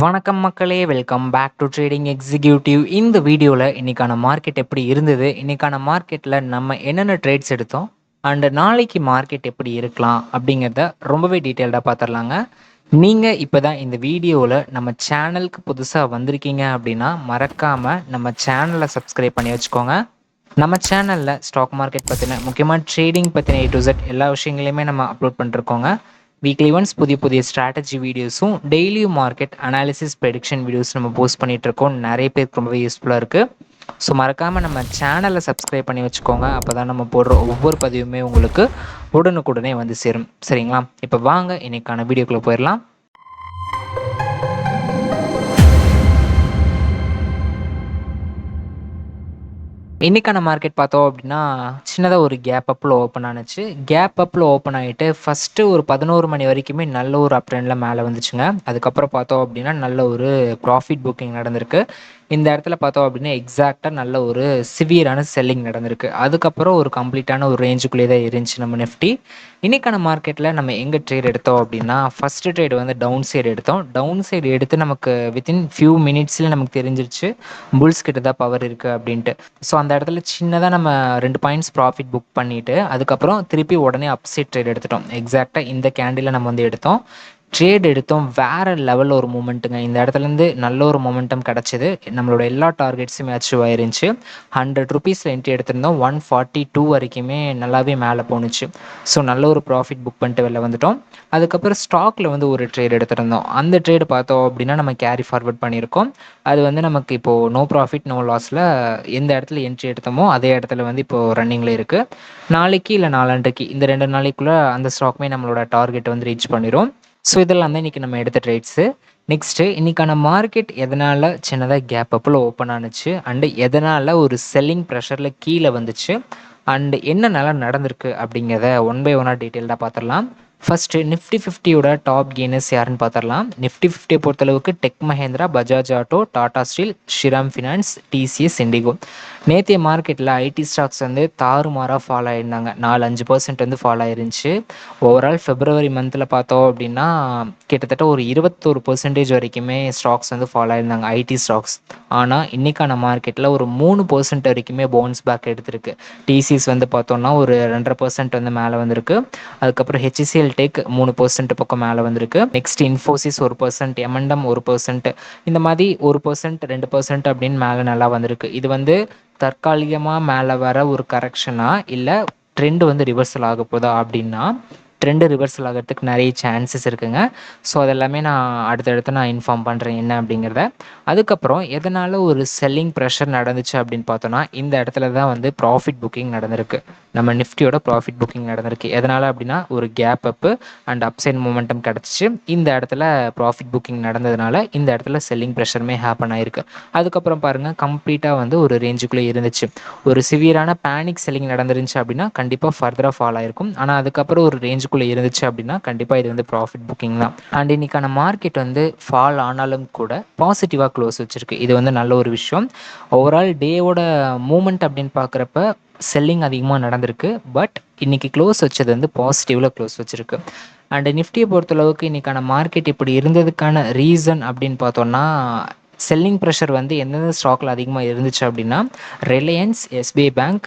வணக்கம் மக்களே, welcome back to trading executive. இந்த வீடியோவில் இன்னைக்கான மார்க்கெட் எப்படி இருந்தது, இன்னைக்கான மார்க்கெட்டில் நம்ம என்னென்ன ட்ரேட்ஸ் எடுத்தோம் அண்ட் நாளைக்கு மார்க்கெட் எப்படி இருக்கலாம் அப்படிங்கிறத ரொம்பவே டீட்டெயில்டாக பார்த்துடலாங்க. நீங்கள் இப்போ தான் இந்த வீடியோவில் நம்ம சேனலுக்கு புதுசாக வந்திருக்கீங்க அப்படின்னா மறக்காமல் நம்ம சேனலை சப்ஸ்கிரைப் பண்ணி வச்சுக்கோங்க. நம்ம சேனலில் ஸ்டாக் மார்க்கெட் பற்றின முக்கியமாக ட்ரேடிங் பற்றின A to Z எல்லா விஷயங்களையுமே நம்ம அப்லோட் பண்ணிருக்கோங்க. வீக்லி ஒன்ஸ் புதிய புதிய ஸ்ட்ராட்டஜி வீடியோஸும் டெய்லியும் மார்க்கெட் அனாலிசிஸ் ப்ரெடிக்ஷன் வீடியோஸ் நம்ம போஸ்ட் பண்ணிட்டு இருக்கோம். நிறைய பேருக்கு ரொம்பவே யூஸ்ஃபுல்லாக இருக்குது. ஸோ மறக்காமல் நம்ம சேனலை சப்ஸ்கிரைப் பண்ணி வச்சுக்கோங்க. அப்போ தான் நம்ம போடுற ஒவ்வொரு பதிவுமே உங்களுக்கு உடனுக்குடனே வந்து சேரும். சரிங்களா? இப்போ வாங்க இன்னைக்கான வீடியோக்குள்ளே போயிடலாம். இன்னைக்கான மார்க்கெட் பார்த்தோம் அப்படின்னா சின்னதாக ஒரு கேப் அப்பில் ஓப்பன் ஆனிச்சு. கேப் அப்பில் ஓப்பன் ஆகிட்டு ஃபஸ்ட்டு ஒரு 11 மணி வரைக்குமே நல்ல ஒரு அப் ட்ரெண்டில் மேலே வந்துச்சுங்க. அதுக்கப்புறம் பார்த்தோம் அப்படின்னா நல்ல ஒரு ப்ராஃபிட் புக்கிங் நடந்திருக்கு. இந்த இடத்துல பார்த்தோம் அப்படின்னா எக்ஸாக்டாக நல்ல ஒரு சிவியரான செல்லிங் நடந்திருக்கு. அதுக்கப்புறம் ஒரு கம்ப்ளீட்டான ஒரு ரேஞ்சுக்குள்ளே தான் இருந்துச்சு நம்ம நிஃப்டி. இன்னைக்கான மார்க்கெட்டில் நம்ம எங்கே ட்ரேட் எடுத்தோம் அப்படின்னா ஃபஸ்ட்டு ட்ரேட் வந்து டவுன் சைடு எடுத்தோம். டவுன் சைடு எடுத்து நமக்கு வித்தின் ஃபியூ மினிட்ஸில் நமக்கு தெரிஞ்சிருச்சு புல்ஸ் கிட்ட தான் பவர் இருக்குது அப்படின்ட்டு. ஸோ அந்த இடத்துல சின்னதாக நம்ம 2 பாயிண்ட்ஸ் ப்ராஃபிட் புக் பண்ணிவிட்டு அதுக்கப்புறம் திருப்பி உடனே அப்சைட் ட்ரேட் எடுத்துட்டோம். எக்ஸாக்டாக இந்த கேண்டில் நம்ம வந்து எடுத்தோம். ட்ரேட் எடுத்தோம். வேறு லெவலில் ஒரு மூமெண்ட்டுங்க. இந்த இடத்துலேருந்து நல்ல ஒரு மொமெண்டம் கிடச்சிது. நம்மளோட எல்லா டார்கெட்ஸுமே அச்சீவ் ஆயிருந்துச்சு. 100 ருபீஸில் என்ட்ரி எடுத்திருந்தோம். 142 வரைக்குமே நல்லாவே மேலே போணுச்சு. ஸோ நல்ல ஒரு ப்ராஃபிட் புக் பண்ணிட்டு வெளில வந்துட்டோம். அதுக்கப்புறம் ஸ்டாக்கில் வந்து ஒரு ட்ரேட் எடுத்திருந்தோம். அந்த ட்ரேடு பார்த்தோம் அப்படின்னா நம்ம கேரி ஃபார்வர்ட் பண்ணியிருக்கோம். அது வந்து நமக்கு இப்போது நோ ப்ராஃபிட் நோ லாஸில் எந்த இடத்துல என்ட்ரி எடுத்தோமோ அதே இடத்துல வந்து இப்போது ரன்னிங்கில் இருக்குது. நாளைக்கு இல்லை நாளான்றைக்கு இந்த 2 நாளைக்குள்ளே அந்த ஸ்டாக்குமே நம்மளோட டார்கெட் வந்து ரீச் பண்ணிடும். ஸோ இதெல்லாம் தான் இன்றைக்கி நம்ம எடுத்த ட்ரேட்ஸு. நெக்ஸ்ட்டு இன்றைக்கான மார்க்கெட் எதனால் சின்னதாக கேப் அப்பில் ஓப்பன் ஆனுச்சு அண்டு எதனால் ஒரு செல்லிங் ப்ரெஷரில் கீழே வந்துச்சு அண்டு என்னென்னலாம் நடந்திருக்கு அப்படிங்கிறத ஒன் பை ஒன்னாக டீட்டெயில்டாக பார்த்துடலாம். ஃபஸ்ட்டு நிஃப்டி 50யோட டாப் கெய்னர்ஸ் யாருன்னு பார்த்துடலாம். நிஃப்டி 50 பொறுத்தளவுக்கு tech Mahindra, Bajaj auto, Tata steel, Shriram finance, TCS, IndiGo. நேற்றைய மார்க்கெட்டில் ஐடி ஸ்டாக்ஸ் வந்து தாறுமாறாக ஃபாலோ ஆயிருந்தாங்க. 4-5% வந்து ஃபாலோ ஆயிருந்துச்சு. ஓவரால் ஃபெப்ரவரி மந்தில் பார்த்தோம் அப்படின்னா கிட்டத்தட்ட ஒரு 21% வரைக்குமே ஸ்டாக்ஸ் வந்து ஃபாலோ ஆயிருந்தாங்க ஐடி ஸ்டாக்ஸ். ஆனால் இன்றைக்கான மார்க்கெட்டில் ஒரு 3% வரைக்குமே பவுன்ஸ் பேக் எடுத்திருக்கு. டிசிஎஸ் வந்து பார்த்தோன்னா ஒரு 2.5% வந்து மேலே வந்திருக்கு. அதுக்கப்புறம் ஹெச்சிசிஎல் டெக் 3% பக்கம் மேலே வந்திருக்கு. நெக்ஸ்ட் இன்ஃபோசிஸ் 1%, எம்என்டம் 1%, இந்த மாதிரி 1%, 2% அப்படின்னு மேலே நல்லா வந்திருக்கு. இது வந்து தற்காலிகமாக மேலே வர ஒரு கரெக்ஷனா இல்லை ட்ரெண்டு வந்து ரிவர்சல் ஆக போதா அப்படின்னா ட்ரெண்டு ரிவர்சல் ஆகிறதுக்கு நிறைய சான்சஸ் இருக்குங்க. ஸோ அதெல்லாமே நான் அடுத்தடுத்து நான் இன்ஃபார்ம் பண்ணுறேன் என்ன அப்படிங்கிறத. அதுக்கப்புறம் எதனால் ஒரு செல்லிங் ப்ரெஷர் நடந்துச்சு அப்படின்னு பார்த்தோன்னா இந்த இடத்துல தான் வந்து ப்ராஃபிட் புக்கிங் நடந்திருக்கு. நம்ம நிஃப்டியோட ப்ராஃபிட் புக்கிங் நடந்திருக்கு. எதனால் அப்படின்னா ஒரு gap up and upside momentum கிடச்சிச்சு. இந்த இடத்துல ப்ராஃபிட் புக்கிங் நடந்ததுனால இந்த இடத்துல செல்லிங் ப்ரெஷருமே ஹேப்பன் ஆயிருக்கு. அதுக்கப்புறம் பாருங்கள் கம்ப்ளீட்டாக வந்து ஒரு ரேஞ்சுக்குள்ளே இருந்துச்சு. ஒரு சிவியரான பேனிக் செல்லிங் நடந்துருந்துச்சு அப்படின்னா கண்டிப்பாக ஃபர்தராக ஃபால் ஆயிருக்கும். ஆனால் அதுக்கப்புறம் ஒரு ரேஞ்சுக்குள்ளே இருந்துச்சு அப்படின்னா கண்டிப்பாக இது வந்து ப்ராஃபிட் புக்கிங் தான். அண்ட் இன்னைக்கான மார்க்கெட் வந்து ஃபால் ஆனாலும் கூட பாசிட்டிவாக க்ளோஸ் வச்சிருக்கு. இது வந்து நல்ல ஒரு விஷயம். ஓவரால் டேவோட மூமெண்ட் அப்படின்னு பார்க்குறப்ப செல்லிங் அதிகமாக நடந்திருக்கு. பட் இன்னைக்கு க்ளோஸ் வச்சது வந்து பாசிட்டிவில் க்ளோஸ் வச்சிருக்கு. அண்ட் நிஃப்டியை பொறுத்தளவுக்கு இன்னைக்கான மார்க்கெட் இப்படி இருந்ததுக்கான ரீசன் அப்படின்னு பார்த்தோன்னா செல்லிங் ப்ரெஷர் வந்து எந்தெந்த ஸ்டாக்கில் அதிகமாக இருந்துச்சு அப்படின்னா Reliance, SBI bank,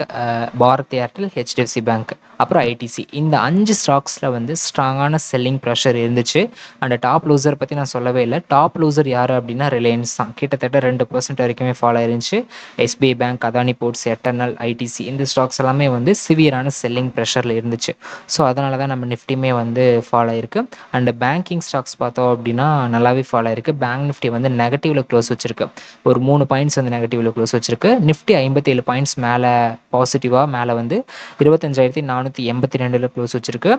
Bharat Airtel, HDFC bank, அப்புறம் ஐடிசி. இந்த 5 ஸ்டாக்ஸில் வந்து ஸ்ட்ராங்கான செல்லிங் ப்ரெஷர் இருந்துச்சு. அண்ட் டாப் லூசர் பற்றி நான் சொல்லவே இல்லை. டாப் லூசர் யார் அப்படின்னா ரிலையன்ஸ் தான். கிட்டத்தட்ட 2% வரைக்குமே ஃபாலோ ஆயிருந்துச்சு. SBI bank, Adani ports, eternal, ITC இந்த ஸ்டாக்ஸ் எல்லாமே வந்து சிவியரான செல்லிங் ப்ரெஷரில் இருந்துச்சு. ஸோ அதனால தான் நம்ம நிஃப்டியுமே வந்து ஃபாலோ ஆயிருக்கு. அண்ட் பேங்கிங் ஸ்டாக்ஸ் பார்த்தோம் அப்படின்னா நல்லாவே ஃபாலோ ஆயிருக்கு. பேங்க் நிஃப்டி வந்து நெகட்டிவில் க்ளோஸ் வச்சிருக்கு. ஒரு 3 பாயிண்ட்ஸ் வந்து நெகட்டிவில் க்ளோஸ் வச்சிருக்கு. நிஃப்டி 57 பாயிண்ட்ஸ் மேலே பாசிட்டிவாக மேலே வந்து 25,482 க்ளோஸ் வச்சிருக்கு.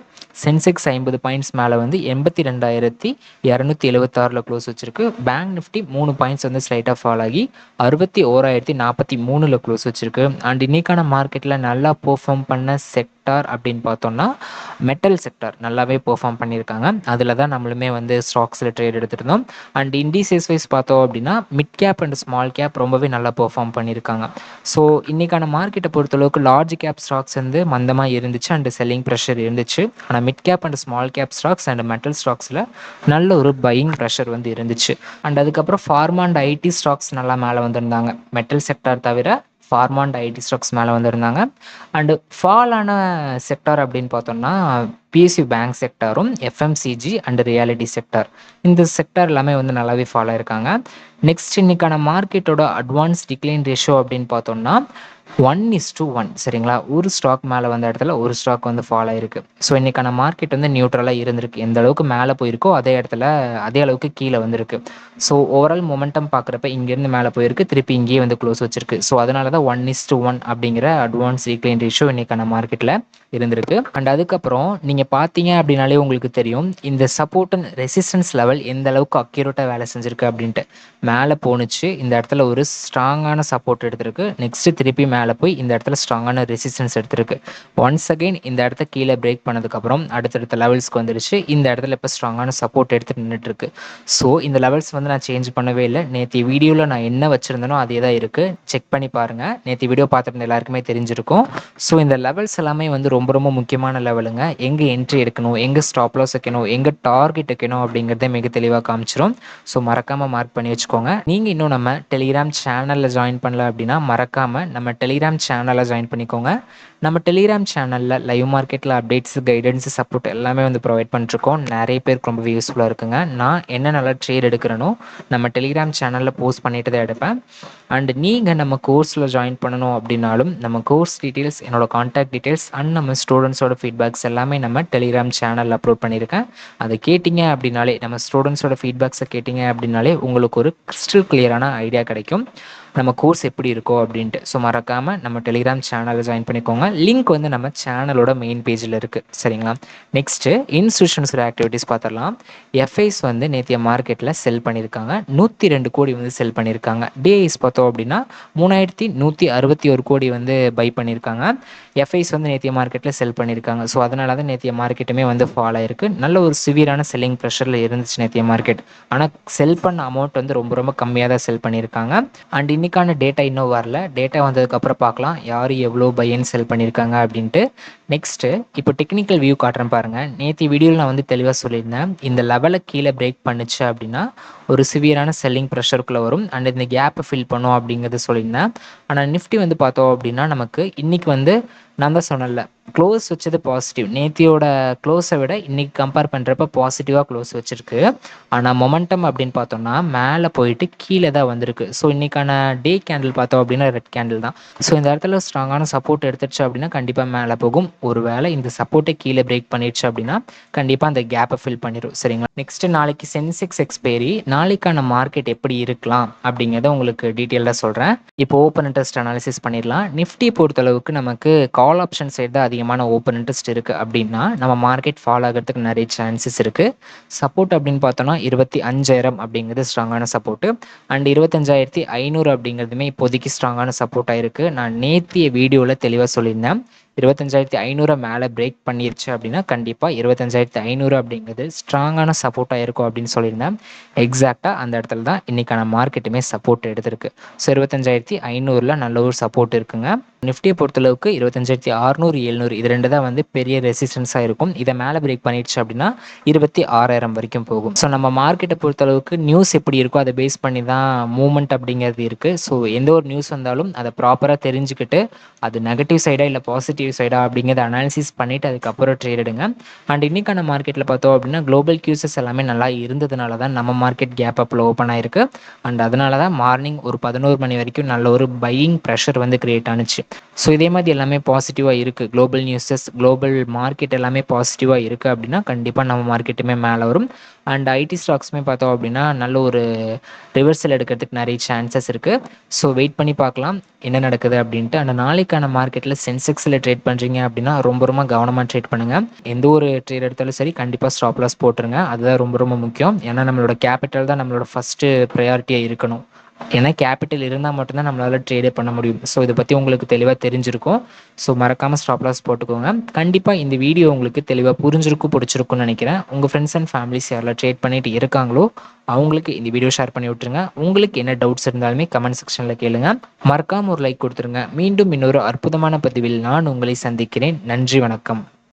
சென்செக்ஸ் 50 பாயிண்ட்ஸ் மேலே வந்து 82,276 க்ளோஸ் வச்சிருக்கு. பேங்க் நிஃப்டி 3 பாயிண்ட்ஸ் வந்து ஸ்லைட்டாக ஃபால் ஆகி 61,043 க்ளோஸ் வச்சிருக்கு. அண்ட் இன்னைக்கான மார்க்கெட்டில் நல்லா பெர்ஃபார்ம் பண்ண செக்டார் அப்படின்னு பார்த்தோம்னா மெட்டல் செக்டார் நல்லாவே பெர்ஃபார்ம் பண்ணியிருக்காங்க. அதில் தான் நம்மளுமே வந்து ஸ்டாக்ஸில் ட்ரேட் எடுத்துருந்தோம். அண்ட் இண்டிசஸ் வைஸ் பார்த்தோம் அப்படின்னா mid cap and small gap ரொம்பவே நல்லா பெர்ஃபார்ம் பண்ணியிருக்காங்க. ஸோ இன்றைக்கான மார்க்கெட்டை பொறுத்தளவுக்கு லார்ஜ் கேப் ஸ்டாக்ஸ் வந்து மந்தமாக இருந்துச்சு அண்ட் செல்லிங் ப்ரெஷர் இருந்துச்சு. ஆனால் mid cap and small cap stocks and metal ஸ்டாக்ஸில் நல்ல ஒரு பையிங் ப்ரெஷர் வந்து இருந்துச்சு. அண்ட் அதுக்கப்புறம் ஃபார்மா அண்ட் ஐடி ஸ்டாக்ஸ் நல்லா மேலே வந்திருந்தாங்க. மெட்டல் செக்டார் தவிர ஃபார்மா அண்ட் ஐடி ஸ்டாக்ஸ் மேலே வந்திருந்தாங்க. அண்டு ஃபாலான செக்டார் அப்படின்னு பார்த்தோம்னா பிஎஸ்யூ பேங்க் செக்டாரும் எஃப்எம்சிஜி அண்ட் ரியாலிட்டி செக்டார், இந்த செக்டார் எல்லாமே வந்து நல்லாவே ஃபாலோ ஆயிருக்காங்க. நெக்ஸ்ட் இன்னைக்கான மார்க்கெட்டோட அட்வான்ஸ் டிக்ளைன் ரேஷியோ அப்படின்னு பார்த்தோம்னா 1:1. சரிங்களா, ஒரு ஸ்டாக் மேலே வந்த இடத்துல ஒரு ஸ்டாக் வந்து ஃபாலோ ஆயிருக்கு. ஸோ இன்னைக்கான மார்க்கெட் வந்து நியூட்ரலாக இருந்திருக்கு. எந்த அளவுக்கு மேலே போயிருக்கோ அதே இடத்துல அதே அளவுக்கு கீழே வந்திருக்கு. ஸோ ஓவரால் மொமெண்டம் பார்க்குறப்ப இங்கேருந்து மேலே போயிருக்கு, திருப்பி இங்கேயே வந்து க்ளோஸ் வச்சிருக்கு. ஸோ அதனால தான் 1:1 அப்படிங்கிற அட்வான்ஸ் டிக்ளைன் ரேஷியோ இன்னைக்கான மார்க்கெட்டில் இருந்திருக்கு. அண்ட் அதுக்கப்புறம் நீங்கள் பார்த்தீங்க அப்படின்னாலே உங்களுக்கு தெரியும் இந்த சப்போர்ட் அண்ட் ரெசிஸ்டன்ஸ் லெவல் எந்த அளவுக்கு அக்யூரேட்டாக வேலை செஞ்சிருக்கு அப்படின்ட்டு. மேலே போணுச்சு, இந்த இடத்துல ஒரு ஸ்ட்ராங்கான சப்போர்ட் எடுத்திருக்கு. நெக்ஸ்ட் திருப்பி மேலே போய் இந்த இடத்துல ஸ்ட்ராங்கான ரெசிஸ்டன்ஸ் எடுத்திருக்கு. ஒன்ஸ் அகைன் இந்த இடத்த கீழே பிரேக் பண்ணதுக்கப்புறம் அடுத்தடுத்த லெவல்ஸ்க்கு வந்துருச்சு. இந்த இடத்துல இப்போ ஸ்ட்ராங்கான சப்போர்ட் எடுத்துட்டு நின்றுட்டு இருக்கு. ஸோ இந்த லெவல்ஸ் வந்து நான் சேஞ்ச் பண்ணவே இல்லை. நேற்று வீடியோவில் நான் என்ன வச்சிருந்தேனோ அதே தான் இருக்குது. செக் பண்ணி பாருங்கள். நேற்று வீடியோ பார்த்துருந்த எல்லாருக்குமே தெரிஞ்சிருக்கும். ஸோ இந்த லெவல்ஸ் எல்லாமே வந்து ரொம்ப ரொம்ப முக்கியமான லெவலுங்க. எங்கே என்ட்ரி எடுக்கணும், எங்கே ஸ்டாப் லாஸ் வைக்கணும், எங்கே டார்கெட் வைக்கணும் அப்படிங்கிறத மிக தெளிவாக காமிச்சிரும். ஸோ மறக்காமல் மார்க் பண்ணி வச்சுக்கோங்க. நீங்கள் இன்னும் நம்ம டெலிகிராம் சேனலில் ஜாயின் பண்ணல அப்படின்னா மறக்காமல் நம்ம டெலிகிராம் சேனலை ஜாயின் பண்ணிக்கோங்க. நம்ம டெலிகிராம் சேனலில் லைவ் மார்க்கெட்டில் அப்டேட்ஸ், கைடன்ஸ், சப்போர்ட் எல்லாமே வந்து ப்ரொவைட் பண்ணிருக்கோம். நிறைய பேருக்கு ரொம்ப யூஸ்ஃபுல்லாக இருக்குங்க. நான் என்ன நல்லா ட்ரேட் எடுக்கிறேனோ நம்ம டெலிகிராம் சேனலில் போஸ்ட் பண்ணிட்டு தான் எடுப்பேன். அண்ட் நீங்கள் நம்ம கோர்ஸில் ஜாயின் பண்ணணும் அப்படின்னாலும் நம்ம கோர்ஸ் டீட்டெயில்ஸ், என்னோட கான்டாக்ட் டீட்டெயில்ஸ் அண்ட் நம்ம ஸ்டூடெண்ட்ஸோட ஃபீட்பேக்ஸ் எல்லாமே நம்ம டெலிகிராம் சேனலில் அப்லோட் பண்ணியிருக்கேன். அதை கேட்டிங்க அப்படின்னாலே, நம்ம ஸ்டூடெண்ட்ஸோட ஃபீட்பேக்ஸை கேட்டிங்க அப்படின்னாலே உங்களுக்கு ஒரு கிறிஸ்டல் கிளியரான ஐடியா கிடைக்கும் நம்ம கோர்ஸ் எப்படி இருக்கோ அப்படின்ட்டு. ஸோ மறக்காமல் நம்ம டெலிகிராம் சேனலை ஜாயின் பண்ணிக்கோங்க. லிங்க் வந்து நம்ம சேனலோட மெயின் பேஜில் இருக்குது. சரிங்களா, நெக்ஸ்ட்டு இன்ஸ்டியூஷன்ஸோட ஆக்டிவிட்டீஸ் பார்த்துடலாம். எஃப்ஐஸ் வந்து நேற்றைய மார்க்கெட்டில் செல் பண்ணியிருக்காங்க. 102 கோடி வந்து செல் பண்ணியிருக்காங்க. டிஐஸ் பார்த்தோம் அப்படின்னா 3161 கோடி வந்து பை பண்ணியிருக்காங்க. எஃப்ஐஸ் வந்து நேற்றைய மார்க்கெட்டில் செல் பண்ணியிருக்காங்க. ஸோ அதனால தான் நேற்றைய மார்க்கெட்டுமே வந்து ஃபால் ஆயிருக்கு. நல்ல ஒரு சிவியரான செல்லிங் ப்ரெஷரில் இருந்துச்சு நேற்றைய மார்க்கெட். ஆனால் செல் பண்ண அமௌண்ட் வந்து ரொம்ப ரொம்ப கம்மியாக தான் செல் பண்ணியிருக்காங்க. அண்ட் இன்னைக்கான டேட்டா இன்னும் வரல. டேட்டா வந்ததுக்கப்புறம் பார்க்கலாம் யார் எவ்வளோ பை அண்ட் செல் பண்ணியிருக்காங்க அப்படின்ட்டு. நெக்ஸ்ட்டு இப்போ டெக்னிக்கல் வியூ காட்டுறேன் பாருங்கள். நேற்று வீடியோவில் நான் வந்து தெளிவாக சொல்லியிருந்தேன், இந்த லெவலை கீழே பிரேக் பண்ணுச்சு அப்படின்னா ஒரு சிவியரான செல்லிங் ப்ரெஷருக்குள்ளே வரும் அண்ட் இந்த கேப்பை ஃபில் பண்ணும் அப்படிங்கிறது சொல்லியிருந்தேன். ஆனால் நிஃப்டி வந்து பார்த்தோம் அப்படின்னா நமக்கு இன்றைக்கி வந்து நான் தான் சொன்னேன்ல, க்ளோஸ் வச்சது பாசிட்டிவ். நேத்தியோட க்ளோஸை விட இன்றைக்கி கம்பேர் பண்ணுறப்ப பாசிட்டிவாக க்ளோஸ் வச்சுருக்கு. ஆனால் மொமெண்டம் அப்படின்னு பார்த்தோம்னா மேலே போயிட்டு கீழே தான் வந்திருக்கு. ஸோ இன்றைக்கான டே கேண்டில் பார்த்தோம் அப்படின்னா ரெட் கேண்டில் தான். ஸோ இந்த இடத்துல ஸ்ட்ராங்கான சப்போர்ட் எடுத்துருச்சு அப்படின்னா கண்டிப்பாக மேலே போகும். ஒரு வேளை இந்த சப்போர்ட்டை கீழே பிரேக் பண்ணிடுச்சு அப்படின்னா கண்டிப்பாக அந்த கேப்பை ஃபில் பண்ணிடும். சரிங்களா, நெக்ஸ்ட்டு நாளைக்கு சென்செக்ஸ் எக்ஸ்பைரி. நாளைக்கான மார்க்கெட் எப்படி இருக்கலாம் அப்படிங்கிறத உங்களுக்கு டீட்டெயிலாக சொல்கிறேன். இப்போ ஓப்பன் இன்ட்ரெஸ்ட் அனாலிசிஸ் பண்ணிடலாம். நிஃப்டி பொறுத்தளவுக்கு நமக்கு கால் ஆப்ஷன் சைடு தான் அதிகமான ஓப்பன் இன்ட்ரெஸ்ட் இருக்குது அப்படின்னா நம்ம மார்க்கெட் ஃபால் ஆகிறதுக்கு நிறைய சான்சஸ் இருக்குது. சப்போர்ட் அப்படின்னு பார்த்தோன்னா 25,000 அப்படிங்கிறது ஸ்ட்ராங்கான சப்போர்ட்டு. அண்ட் 25,500 அப்படிங்கிறதுமே இப்போதைக்கு ஸ்ட்ராங்கான சப்போர்ட்டாக இருக்குது. நான் நேத்திய வீடியோவில் தெளிவாக சொல்லியிருந்தேன், 25,500 மேலே பிரேக் பண்ணிருச்சு அப்படின்னா கண்டிப்பாக 25,500 அப்படிங்கிறது ஸ்ட்ராங்கான சப்போர்ட்டாக இருக்கும் அப்படின்னு சொல்லியிருந்தேன். எக்ஸாக்டாக அந்த இடத்துல தான் இன்றைக்கான மார்க்கெட்டுமே சப்போர்ட் எடுத்திருக்கு. ஸோ 25,500 நல்ல ஒரு சப்போர்ட் இருக்குங்க. நிஃப்டியை பொறுத்தளவுக்கு 25,600, 700 இது ரெண்டு தான் வந்து பெரிய ரெசிஸ்டன்ஸாக இருக்கும். இதை மேலே பிரேக் பண்ணிடுச்சு அப்படின்னா 26,000 வரைக்கும் போகும். ஸோ நம்ம மார்க்கெட்டை பொறுத்தளவுக்கு நியூஸ் எப்படி இருக்கோ அதை பேஸ் பண்ணி தான் மூவ்மெண்ட் அப்படிங்கிறது இருக்குது. ஸோ எந்த ஒரு நியூஸ் வந்தாலும் அதை ப்ராப்பராக தெரிஞ்சுக்கிட்டு அது நெகட்டிவ் சைடா இல்லை பாசிட்டிவ் சைடா அப்படிங்கிறத அனாலிசிஸ் பண்ணிவிட்டு அதுக்கப்புறம் ட்ரேட் எடுங்க. அண்ட் இன்னைக்கான மார்க்கெட்டில் பார்த்தோம் அப்படின்னா குளோபல் கியூசஸ் எல்லாமே நல்லா இருந்ததுனால தான் நம்ம மார்க்கெட் கேப் அப்பில் ஓப்பன் ஆயிருக்கு. அண்ட் அதனால தான் மார்னிங் ஒரு 11 மணி வரைக்கும் நல்ல ஒரு பையிங் ப்ரெஷர் வந்து கிரியேட் ஆனிச்சு. ஸோ இதே மாதிரி எல்லாமே பாசிட்டிவாக இருக்குது. குளோபல் நியூஸஸ், குளோபல் மார்க்கெட் எல்லாமே பாசிட்டிவாக இருக்குது அப்படின்னா கண்டிப்பாக நம்ம மார்க்கெட்டுமே மேலே வரும். அண்ட் ஐடி ஸ்டாக்ஸுமே பார்த்தோம் அப்படின்னா நல்ல ஒரு ரிவர்சல் எடுக்கிறதுக்கு நிறைய சான்சஸ் இருக்குது. ஸோ வெயிட் பண்ணி பார்க்கலாம் என்ன நடக்குது அப்படின்ட்டு. அண்ட் நாளைக்கான மார்க்கெட்டில் சென்செக்ஸில் ட்ரேட் பண்ணுறீங்க அப்படின்னா ரொம்ப ரொம்ப கவனமாக ட்ரேட் பண்ணுங்கள். எந்த ஒரு ட்ரேட் எடுத்தாலும் சரி கண்டிப்பாக ஸ்டாப் லாஸ் போட்டுருங்க. அதுதான் ரொம்ப ரொம்ப முக்கியம். ஏன்னா நம்மளோட கேபிட்டல் தான் நம்மளோட ஃபஸ்ட்டு ப்ரையாரிட்டியாக இருக்கணும். ஏன்னா கேபிட்டல் இருந்தால் மட்டும்தான் நம்மளால ட்ரேடே பண்ண முடியும். ஸோ இதை பற்றி உங்களுக்கு தெளிவாக தெரிஞ்சிருக்கும். ஸோ மறக்காமல் ஸ்டாப் லாஸ் போட்டுக்கோங்க. கண்டிப்பாக இந்த வீடியோ உங்களுக்கு தெளிவாக புரிஞ்சிருக்கும், பிடிச்சிருக்கும்னு நினைக்கிறேன். உங்கள் ஃப்ரெண்ட்ஸ் அண்ட் ஃபேமிலிஸ் யாரெல்லாம் ட்ரேட் பண்ணிட்டு இருக்காங்களோ அவங்களுக்கு இந்த வீடியோ ஷேர் பண்ணி விட்டுருங்க. உங்களுக்கு என்ன டவுட்ஸ் இருந்தாலுமே கமெண்ட் செக்ஷனில் கேளுங்க. மறக்காமல் ஒரு லைக் கொடுத்துருங்க. மீண்டும் இன்னொரு அற்புதமான பதிவில் நான் உங்களை சந்திக்கிறேன். நன்றி, வணக்கம்.